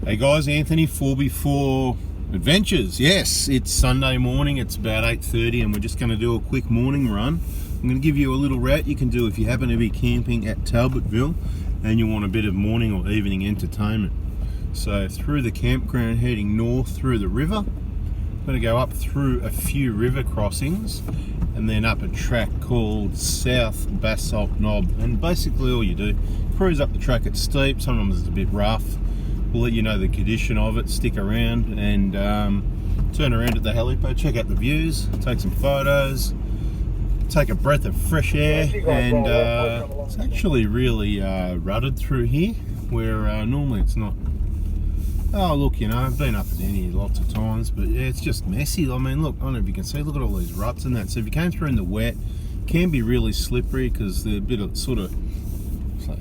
Hey guys, Anthony, 4x4 Adventures. Yes, it's Sunday morning, it's about 8:30 and we're just going to do a quick morning run. I'm going to give you a little route you can do if you happen to be camping at Talbotville and you want a bit of morning or evening entertainment. So through the campground, heading north through the river. I'm going to go up through a few river crossings and then up a track called South Basalt Knob. And basically all you do, cruise up the track. It's steep, sometimes it's a bit rough. We'll let you know the condition of it, stick around and turn around at the helipad, check out the views, take some photos, take a breath of fresh air, and it's actually really rutted through here, where normally it's not. Oh look, you know, I've been up and down here lots of times, but yeah, it's just messy. I mean, look, I don't know if you can see, look at all these ruts and that. So if you came through in the wet, it can be really slippery because they're a bit of sort of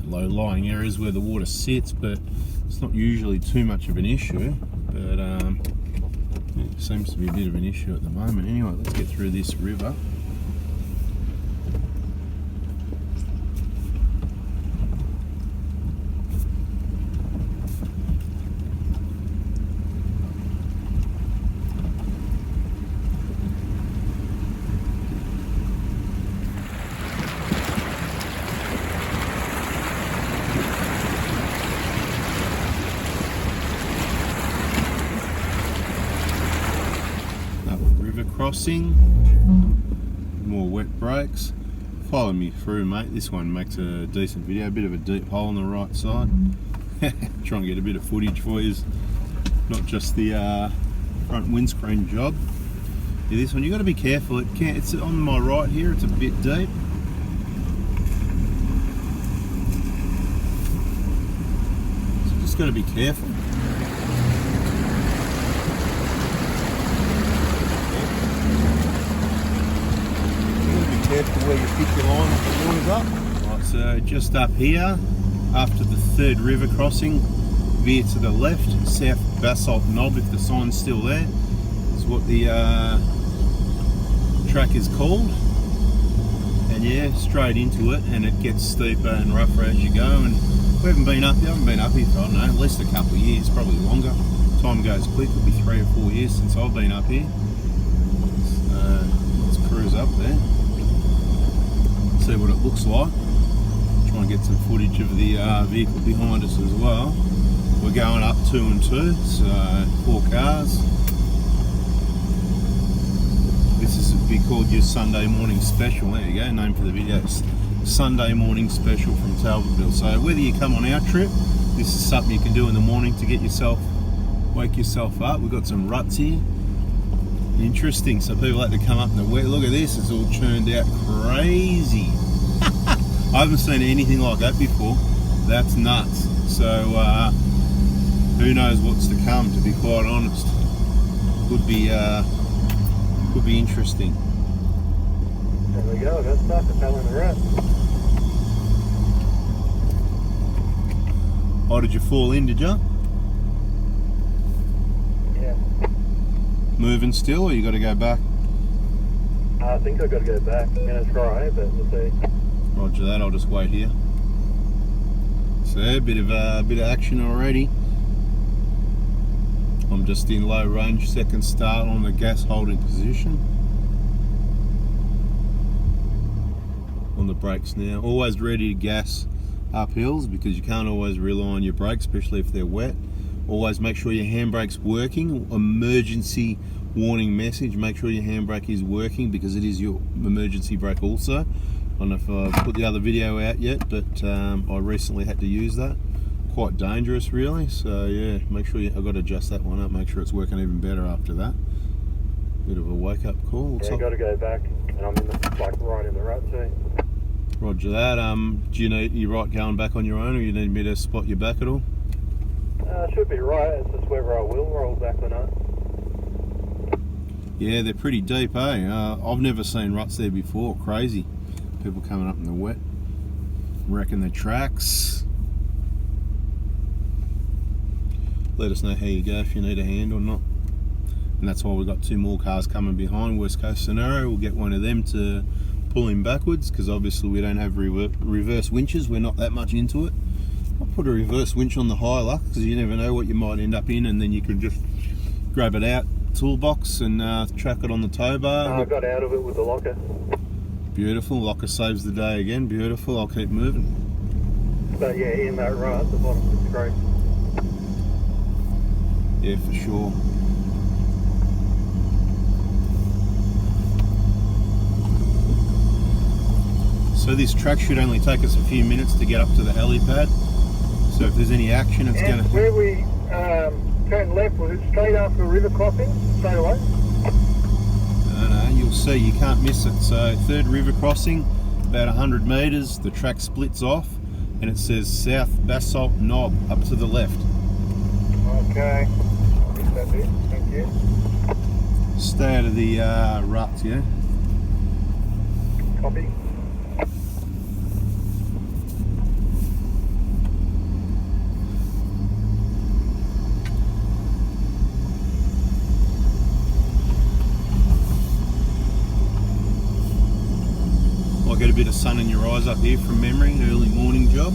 low-lying areas where the water sits, but it's not usually too much of an issue. But it seems to be a bit of an issue at the moment. Anyway, let's get through this river. Crossing, more wet brakes. Follow me through, mate. This one makes a decent video. A bit of a deep hole on the right side. Try and get a bit of footage for you, not just the front windscreen job. Yeah, this one you got to be careful. It's on my right here. It's a bit deep. So just got to be careful. Careful where you pick your line if the water's up. Right, so just up here, after the third river crossing, veer to the left, South Basalt Knob, if the sign's still there, is what the track is called. And yeah, straight into it, and it gets steeper and rougher as you go. And we haven't been up here, for, I don't know, at least a couple of years, probably longer. Time goes quick, it'll be 3 or 4 years since I've been up here. So let's cruise up there. See what it looks like. Try and get some footage of the vehicle behind us as well. We're going up 2 and 2, so 4 cars. This is be called your Sunday morning special. There you go, name for the video. Sunday morning special from Talbotville. So whether you come on our trip, this is something you can do in the morning to get yourself, wake yourself up. We've got some ruts here. Interesting, so people like to come up in the wet. Look at this, it's all churned out crazy. I haven't seen anything like that before. That's nuts. So who knows what's to come, to be quite honest. Could be interesting. There we go, that's stuff that fell in the rut. Oh, did you fall in, did you? Moving still, or you got to go back? I think I've got to go back. I'm going to try, but we'll see. Roger that, I'll just wait here. So, a bit of action already. I'm just in low range, second start on the gas holding position. On the brakes now. Always ready to gas up hills because you can't always rely on your brakes, especially if they're wet. Always make sure your handbrake's working. Emergency warning message, make sure your handbrake is working because it is your emergency brake also. I don't know if I've put the other video out yet, but I recently had to use that. Quite dangerous really, so yeah, make sure I've got to adjust that one up, make sure it's working even better after that. Bit of a wake up call. Yeah, got to go back, and I'm in right in the rut too. Roger that. Do you right going back on your own, or you need me to spot your back at all? Should be right, it's just whether I will roll back or not. Yeah, they're pretty deep, eh? I've never seen ruts there before, crazy. People coming up in the wet, wrecking the tracks. Let us know how you go, if you need a hand or not. And that's why we've got 2 more cars coming behind. Worst case scenario, we'll get one of them to pull him backwards, because obviously we don't have reverse winches, we're not that much into it. I'll put a reverse winch on the high luck because you never know what you might end up in, and then you can just grab it out toolbox and track it on the tow bar. I got out of it with the locker. Beautiful. Locker saves the day again. Beautiful. I'll keep moving. But yeah, in that run at the bottom of the screen. Yeah, for sure. So this track should only take us a few minutes to get up to the helipad. So if there's any action, it's going to... Where we turned left, was it straight after a river crossing, straight away? No, you'll see, you can't miss it. So third river crossing, about 100 metres, the track splits off and it says South Basalt Knob up to the left. Okay, I'll miss that bit, thank you. Stay out of the ruts, yeah? Copy. I'll get a bit of sun in your eyes up here from memory, early morning job.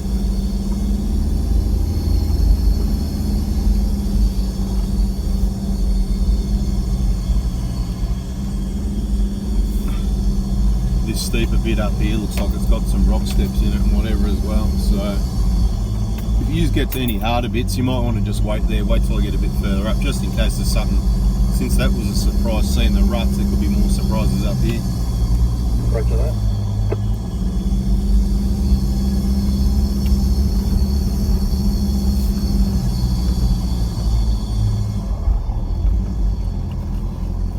This steeper bit up here looks like it's got some rock steps in it and whatever as well, so if you get to any harder bits you might want to just wait there, wait till I get a bit further up just in case there's something. Since that was a surprise seeing the ruts, there could be more surprises up here. Roger that.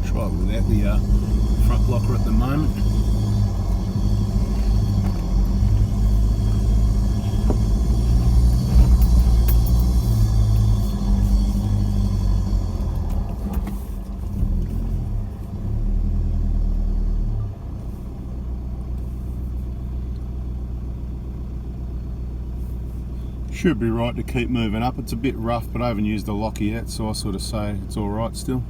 Try it without the front locker at the moment. Should be right to keep moving up. It's a bit rough, but I haven't used the locker yet, so I sort of say it's all right still.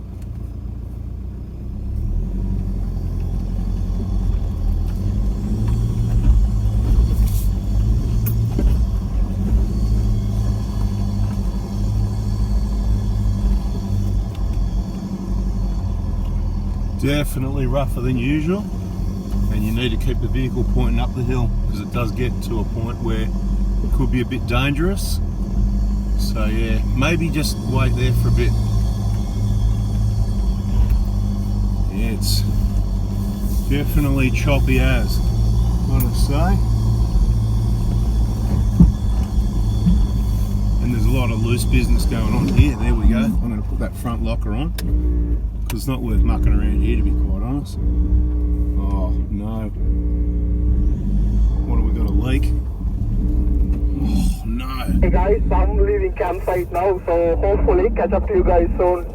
Definitely rougher than usual, and you need to keep the vehicle pointing up the hill because it does get to a point where it could be a bit dangerous. So yeah, maybe just wait there for a bit. Yeah, it's definitely choppy as, gotta say. And there's a lot of loose business going on here. There we go. I'm going to put that front locker on because it's not worth mucking around here, to be quite honest. Oh no. What have we got, a leak? Oh no. Hey guys, I'm leaving campsite now, so hopefully catch up to you guys soon.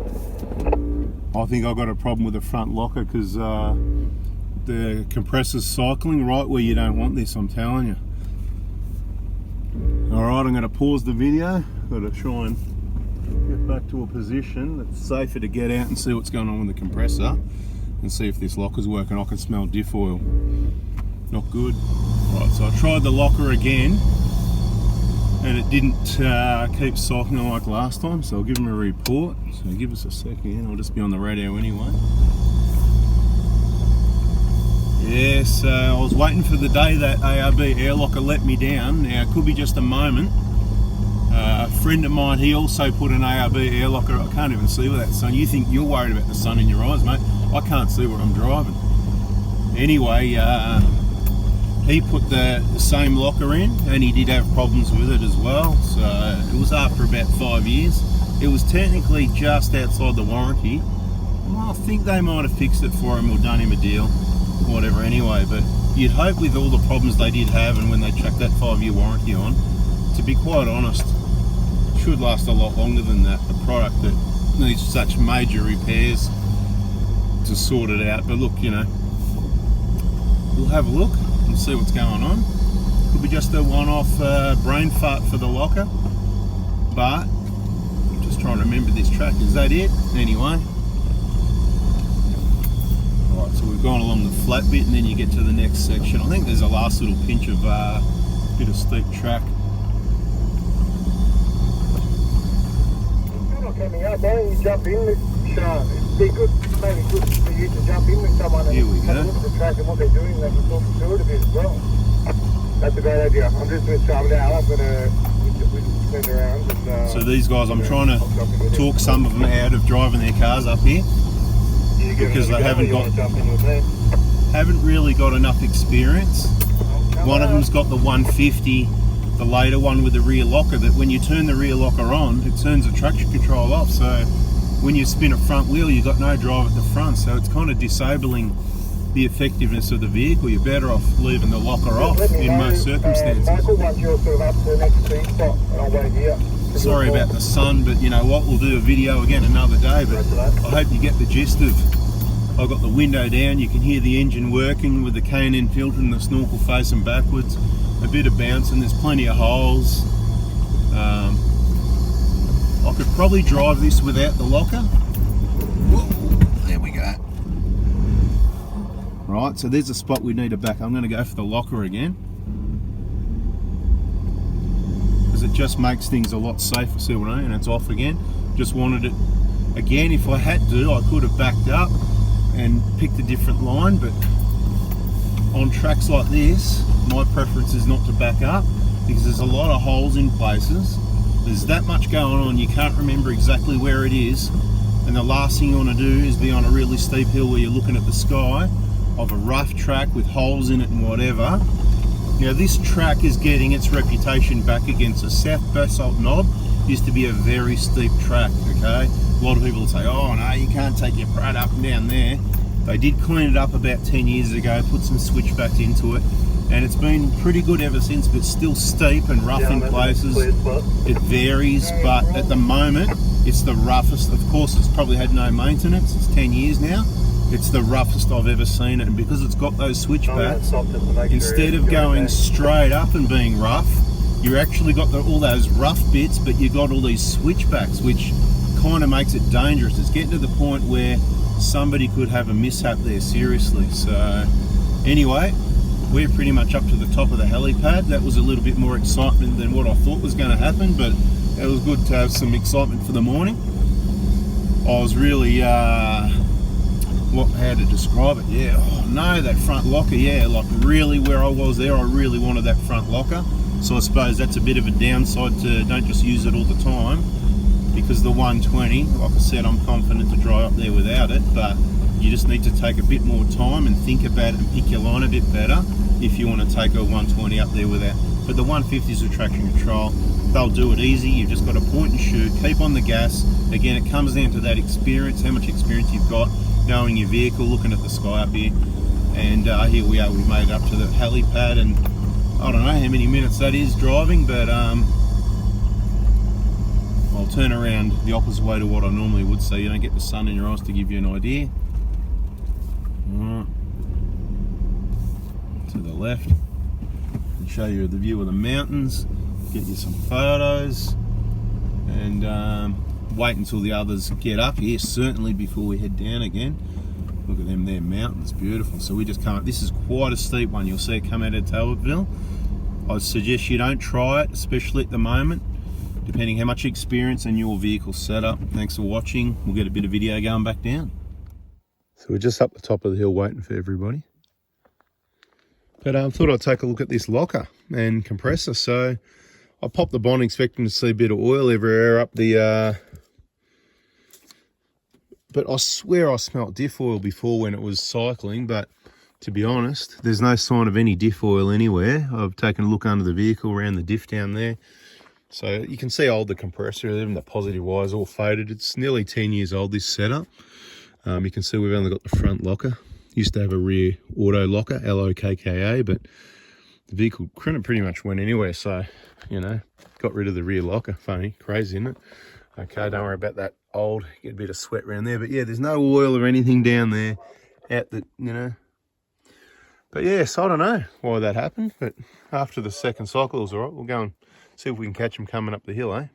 I think I've got a problem with the front locker because the compressor's cycling right where you don't want this, I'm telling you. Alright, I'm going to pause the video. Got to try and get back to a position that's safer to get out and see what's going on with the compressor and see if this locker's working. I can smell diff oil. Not good. Right, so I tried the locker again and it didn't keep cycling like last time, so I'll give them a report. So give us a second, I'll just be on the radio anyway. Yeah, so I was waiting for the day that ARB air locker let me down. Now it could be just a moment. A friend of mine, he also put an ARB air locker. I can't even see with that sun. You think you're worried about the sun in your eyes, mate? I can't see where I'm driving. Anyway, he put the same locker in and he did have problems with it as well. So it was after about 5 years. It was technically just outside the warranty. Well, I think they might have fixed it for him or done him a deal. Whatever anyway, but you'd hope with all the problems they did have and when they chucked that 5-year warranty on, to be quite honest, it should last a lot longer than that. A product that needs such major repairs to sort it out. But look, you know, we'll have a look and see what's going on. Could be just a one-off brain fart for the locker, but I'm just trying to remember this track. Is that it? Anyway. Right, so we've gone along the flat bit and then you get to the next section. I think there's a last little pinch of bit of steep track coming up. Why don't you jump in with Sean? It'd be good, maybe good for you to jump in with someone and Here we have a go. look at the track and what they're doing. They can talk you through it a bit as well. That's a great idea. I'm just with Sean now. I'm gonna spin around. And, So these guys, I'm trying to talk some of them out of driving their cars up here because they haven't really got enough experience. One of them's got the 150, the later one with the rear locker, that when you turn the rear locker on, it turns the traction control off. So when you spin a front wheel, you've got no drive at the front. So it's kind of disabling the effectiveness of the vehicle. You're better off leaving the locker off in most circumstances. Once you're sort of up to the next speed spot, and I'll wait here. Sorry about the sun, but you know what, we'll do a video again another day, but I hope you get the gist of, I've got the window down, you can hear the engine working with the K&N filter and the snorkel facing backwards, a bit of bouncing, there's plenty of holes. I could probably drive this without the locker. Whoa, there we go. Right, so there's a spot we need to back. I'm going to go for the locker again, because it just makes things a lot safer. See what I mean? And it's off again. Just wanted it again. If I had to, I could have backed up and picked a different line, but on tracks like this, my preference is not to back up because there's a lot of holes in places. There's that much going on, you can't remember exactly where it is, and the last thing you want to do is be on a really steep hill where you're looking at the sky of a rough track with holes in it and whatever. Now this track is getting its reputation back against a South Basalt Knob. Used to be a very steep track, okay? A lot of people will say, oh no, you can't take your Prat up and down there. They did clean it up about 10 years ago, put some switchbacks into it, and it's been pretty good ever since, but still steep and rough in places. It varies, but at the moment, it's the roughest. Of course, it's probably had no maintenance. It's 10 years now. It's the roughest I've ever seen it, and because it's got those switchbacks, instead of going straight up and being rough, you actually got all those rough bits, but you got all these switchbacks, which kind of makes it dangerous. It's getting to the point where somebody could have a mishap there, seriously. So anyway, we're pretty much up to the top of the helipad. That was a little bit more excitement than what I thought was going to happen, but it was good to have some excitement for the morning. I was really how to describe it, yeah, oh no, that front locker, yeah, like really where I was there, I really wanted that front locker. So I suppose that's a bit of a downside to don't just use it all the time, because the 120, like I said, I'm confident to drive up there without it, but you just need to take a bit more time and think about it and pick your line a bit better if you want to take a 120 up there without. But the 150s with traction control, they'll do it easy. You've just got to point and shoot, keep on the gas. Again, it comes down to that experience, how much experience you've got, knowing your vehicle, looking at the sky up here. And here we are, we made it up to the helipad, and I don't know how many minutes that is driving, but I'll turn around the opposite way to what I normally would so you don't get the sun in your eyes, to give you an idea. Alright, to the left, and show you the view of the mountains, get you some photos, and wait until the others get up here, certainly before we head down again. Look at them there, mountains, beautiful. So we just come up, this is quite a steep one, you'll see it come out of Talbotville. I'd suggest you don't try it, especially at the moment, depending how much experience and your vehicle setup. Thanks for watching, we'll get a bit of video going back down. So we're just up the top of the hill waiting for everybody. But I thought I'd take a look at this locker and compressor. So I popped the bonnet expecting to see a bit of oil everywhere up the but I swear I smelt diff oil before when it was cycling, but to be honest, there's no sign of any diff oil anywhere. I've taken a look under the vehicle, around the diff down there. So you can see old the compressor, even the positive wire's all faded. It's nearly 10 years old, this setup. You can see we've only got the front locker. Used to have a rear auto locker, LOKKA, but the vehicle pretty much went anywhere. So, you know, got rid of the rear locker. Funny, crazy, isn't it? Okay, don't worry about that old, get a bit of sweat around there. But yeah, there's no oil or anything down there out the, you know. But yes, I don't know why that happened, but after the second cycle it was all right. We'll go and see if we can catch them coming up the hill, eh?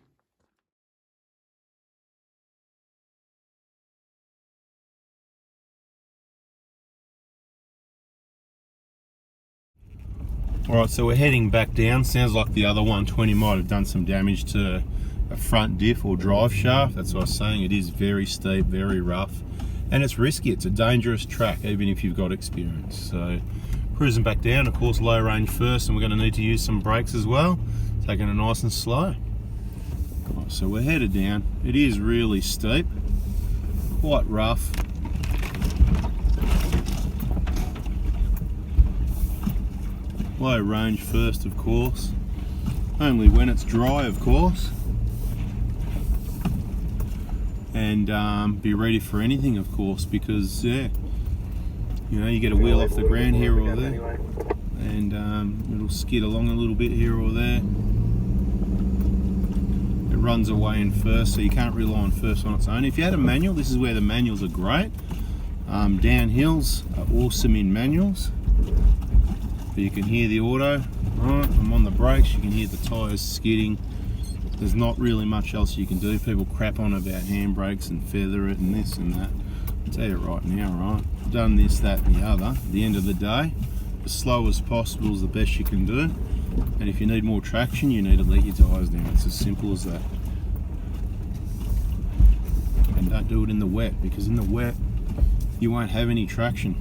All right, so we're heading back down. Sounds like the other 120 might have done some damage to a front diff or drive shaft. That's what I was saying. It is very steep, very rough, and it's risky. It's a dangerous track, even if you've got experience. So cruising back down, of course, low range first, and we're going to need to use some brakes as well. Taking it nice and slow. Right, so we're headed down. It is really steep, quite rough. Low range first, of course. Only when it's dry, of course. And be ready for anything, of course, because yeah, you know, you get a wheel off the ground here or there, and it'll skid along a little bit here or there. It runs away in first, so you can't rely on first on its own. If you had a manual, this is where the manuals are great. Downhills are awesome in manuals. But you can hear the auto. Right, I'm on the brakes, you can hear the tyres skidding. There's not really much else you can do. People crap on about handbrakes and feather it and this and that. I'll tell you right now, right? I've done this, that and the other. At the end of the day, as slow as possible is the best you can do. And if you need more traction, you need to let your tyres down. It's as simple as that. And don't do it in the wet, because in the wet, you won't have any traction.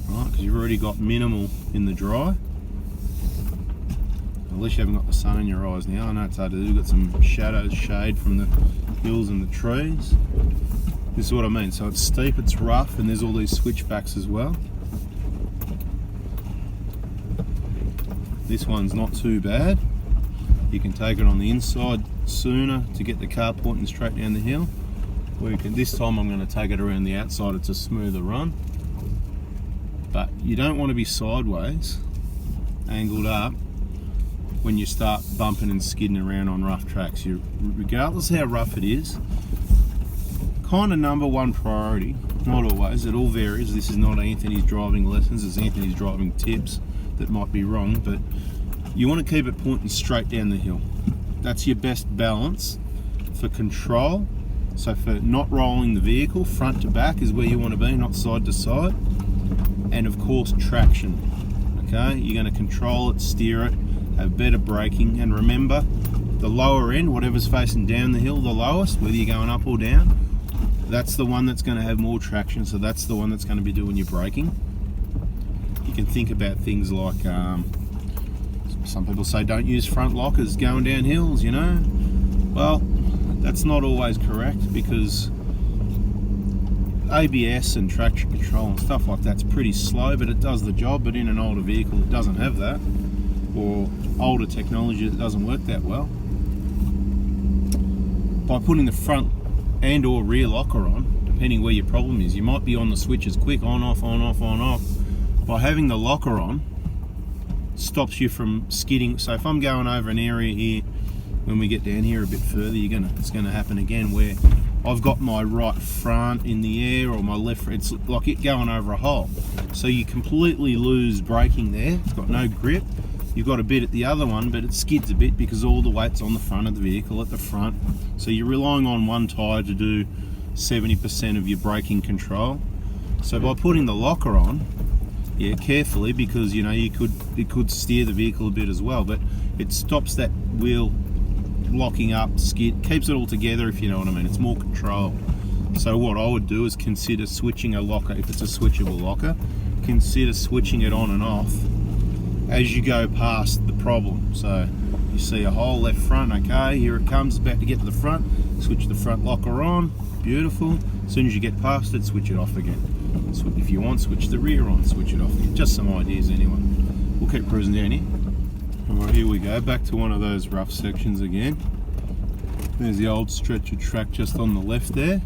Right, because you've already got minimal in the dry. At least you haven't got the sun in your eyes now. I know it's hard to do. You've got some shadows, shade from the hills and the trees. This is what I mean. So it's steep, it's rough, and there's all these switchbacks as well. This one's not too bad. You can take it on the inside sooner to get the car pointing straight down the hill. Or you can, this time I'm going to take it around the outside. It's a smoother run. But you don't want to be sideways, angled up, when you start bumping and skidding around on rough tracks. You, regardless how rough it is, kind of number one priority, not always, it all varies. This is not Anthony's driving lessons, it's Anthony's driving tips that might be wrong, but you want to keep it pointing straight down the hill. That's your best balance for control. So for not rolling the vehicle, front to back is where you want to be, not side to side. And of course traction. Okay, you're going to control it, steer it, have better braking, and remember, the lower end, whatever's facing down the hill, the lowest, whether you're going up or down, that's the one that's going to have more traction, so that's the one that's going to be doing your braking. You can think about things like, some people say don't use front lockers going down hills, you know. Well, that's not always correct, because ABS and traction control and stuff like that's pretty slow, but it does the job. But in an older vehicle it doesn't have that, or older technology that doesn't work that well. By putting the front and or rear locker on, depending where your problem is, you might be on the switches quick, on, off, on, off, on, off. By having the locker on, stops you from skidding. So if I'm going over an area here, when we get down here a bit further, it's gonna happen again where I've got my right front in the air or my left, it's like it going over a hole. So you completely lose braking there. It's got no grip. You've got a bit at the other one, but it skids a bit because all the weight's on the front of the vehicle at the front. So you're relying on one tyre to do 70% of your braking control. So by putting the locker on, yeah, carefully, because you know it could steer the vehicle a bit as well, but it stops that wheel locking up, skid, keeps it all together, if you know what I mean. It's more control. So what I would do is consider switching a locker. If it's a switchable locker, consider switching it on and off as you go past the problem. So you see a hole left front, okay, here it comes, about to get to the front, switch the front locker on, beautiful. As soon as you get past it, switch it off again. So if you want, switch the rear on, switch it off again. Just some ideas anyway. We'll keep cruising down here. Alright, here we go, back to one of those rough sections again. There's the old stretch of track just on the left there.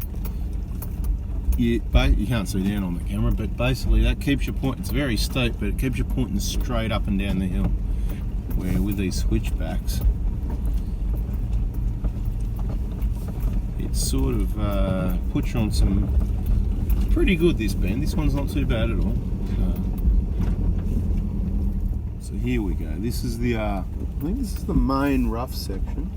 You can't see down on the camera, but basically that keeps you pointing. It's very steep, but it keeps you pointing straight up and down the hill. Where with these switchbacks, it sort of puts you on some. It's pretty good, this bend. This one's not too bad at all. So here we go. This is the I think this is the main rough section.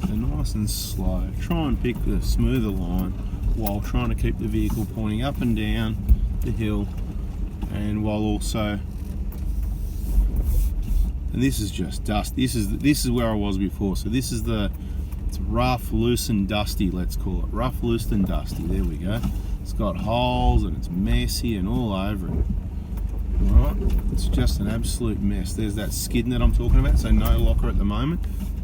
So nice and slow. Try and pick the smoother line while trying to keep the vehicle pointing up and down the hill, and while also And this is just dust. This is where I was before. So this is it's rough, loose and dusty, let's call it. Rough, loose and dusty. There we go. It's got holes and it's messy and all over it. Alright, it's just an absolute mess. There's that skidding that I'm talking about, so no locker at the moment.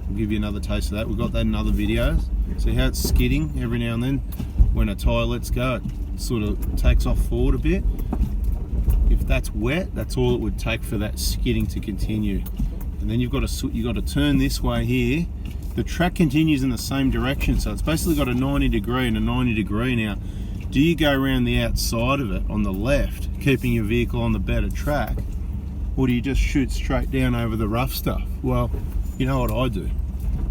I'll give you another taste of that. We've got that in other videos. See how it's skidding every now and then? When a tyre lets go, it sort of takes off forward a bit. If that's wet, that's all it would take for that skidding to continue. And then you've got to turn this way here. The track continues in the same direction, so it's basically got a 90 degree and a 90 degree now. Do you go around the outside of it on the left, keeping your vehicle on the better track, or do you just shoot straight down over the rough stuff? Well, you know what I do.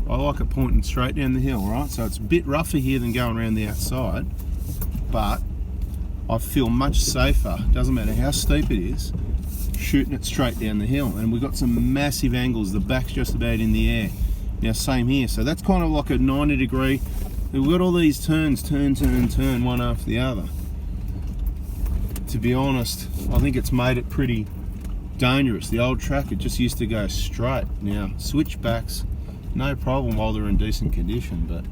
I like it pointing straight down the hill, right? So it's a bit rougher here than going around the outside, but I feel much safer, doesn't matter how steep it is, shooting it straight down the hill. And we've got some massive angles, the back's just about in the air. Now same here, so that's kind of like a 90 degree. We've got all these turns, turn, one after the other. To be honest, I think it's made it pretty dangerous. The old track, it just used to go straight. Now, switchbacks, no problem while they're in decent condition, but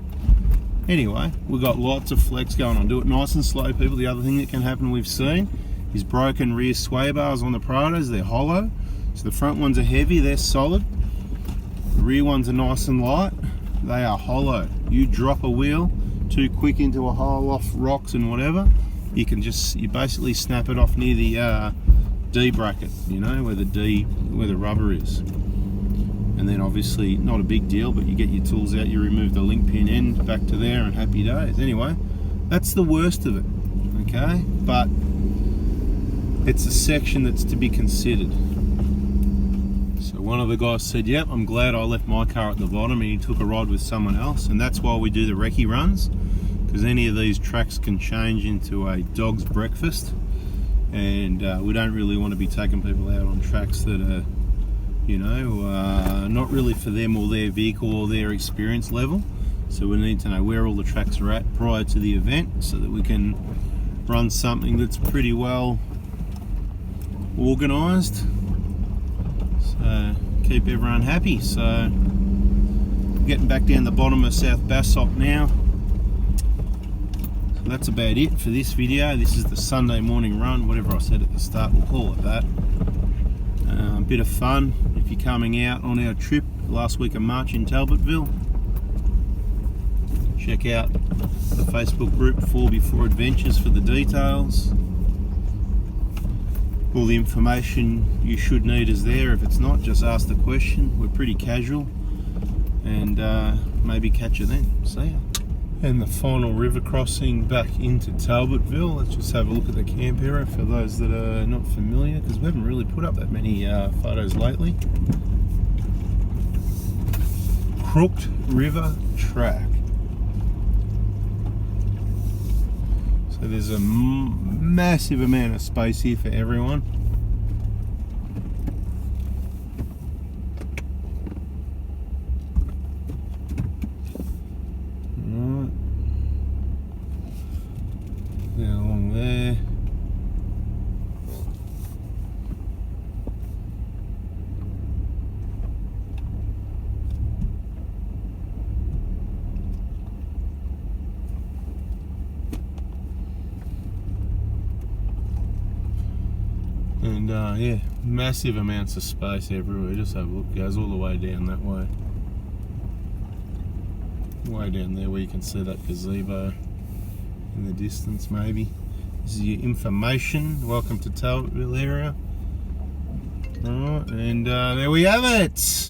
anyway, we've got lots of flex going on. Do it nice and slow, people. The other thing that can happen we've seen is broken rear sway bars on the Prados. They're hollow. So the front ones are heavy, they're solid. The rear ones are nice and light. They are hollow. You drop a wheel too quick into a hole off rocks and whatever, you basically snap it off near the D bracket, you know, where the rubber is. And then obviously not a big deal, but you get your tools out, you remove the link pin end back to there, and happy days. Anyway, that's the worst of it, okay? But it's a section that's to be considered. So one of the guys said, yep, I'm glad I left my car at the bottom, and he took a ride with someone else. And that's why we do the recce runs, because any of these tracks can change into a dog's breakfast. And we don't really want to be taking people out on tracks that are, you know, not really for them or their vehicle or their experience level. So we need to know where all the tracks are at prior to the event, so that we can run something that's pretty well organised. So keep everyone happy. So getting back down the bottom of South Basalt now. So that's about it for this video. This is the Sunday morning run, whatever I said at the start, we'll call it that. A bit of fun if you're coming out on our trip last week of March in Talbotville. Check out the Facebook group 4x4 Adventures for the details. All the information you should need is there. If it's not, just ask the question. We're pretty casual, and maybe catch you then. See ya. And the final river crossing back into Talbotville. Let's just have a look at the camp area for those that are not familiar, because we haven't really put up that many photos lately. Crooked River Track. So there's a massive amount of space here for everyone. Alright. Now along there. And yeah, massive amounts of space everywhere. Just have a look, it goes all the way down that way. Way down there where you can see that gazebo in the distance maybe. This is your information. Welcome to Talbotville area. Alright, and there we have it.